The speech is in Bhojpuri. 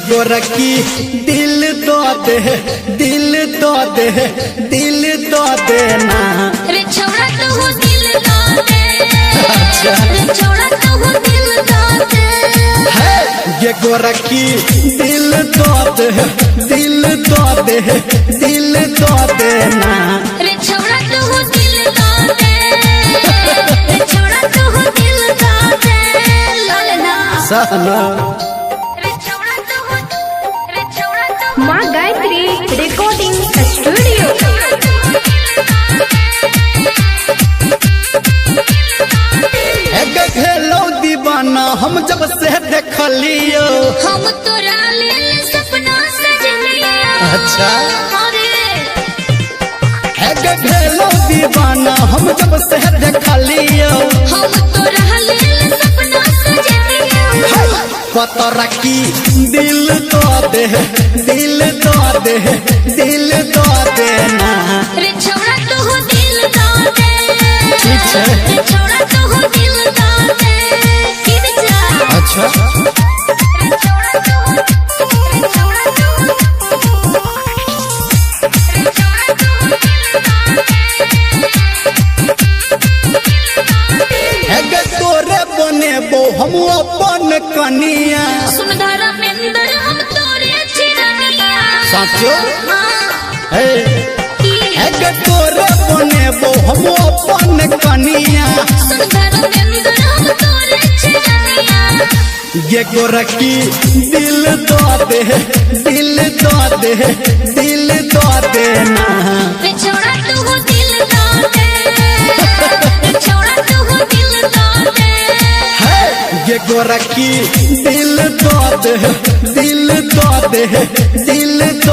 गोरखी दिल दो दे, दिल दो दे, दिल दो देना रे छोड़ा तो हो दिल दो दे। अच्छा रे छोड़ा तो हो दिल दो दे। है ये गोरखी दिल दो दे, दिल दो दे, दिल दो देना रे छोड़ा तो हो दिल दो दे। रे छोड़ा तो हो दिल दो दे। लालना सहना माँ गायत्री रिकॉर्डिंग स्टूडियो। घेलो दीवाना हम जब से देखलियो हम तोरा लेल सपना सजलिया। अच्छा अरे घेलो दीवाना हम जब से देखलियो हम तोरा लेल सपना सजलिया। पता रखी दिल दो दे, दिल दो दे, दिल दो देना रे छोड़ा तो हो दिल दो दे। ठीक है। रे छोड़ा तो हो दिल दो दे। किन जा अच्छा रे छोड़ा तो हो, रे छोड़ा तो हो, रे छोड़ा तो हो दिल दो दे। तोरे बने बो हम अपन कनिया सुनधारा मेंदर हम तोरे चिरनिया। साचो हाँ है तोरे बने बो हम अपन कनिया सुनधारा मेंदर हम तोरे चिरनिया। ये गोरखी दिल दो दे, दिल दो दे, दिल दो देना रे छोड़ा तो हो दिल दो दे। रे छोड़ा तो हो दिल दो दे। है ये गोरखी दिल दो दे, दिल दो दे, दिल दो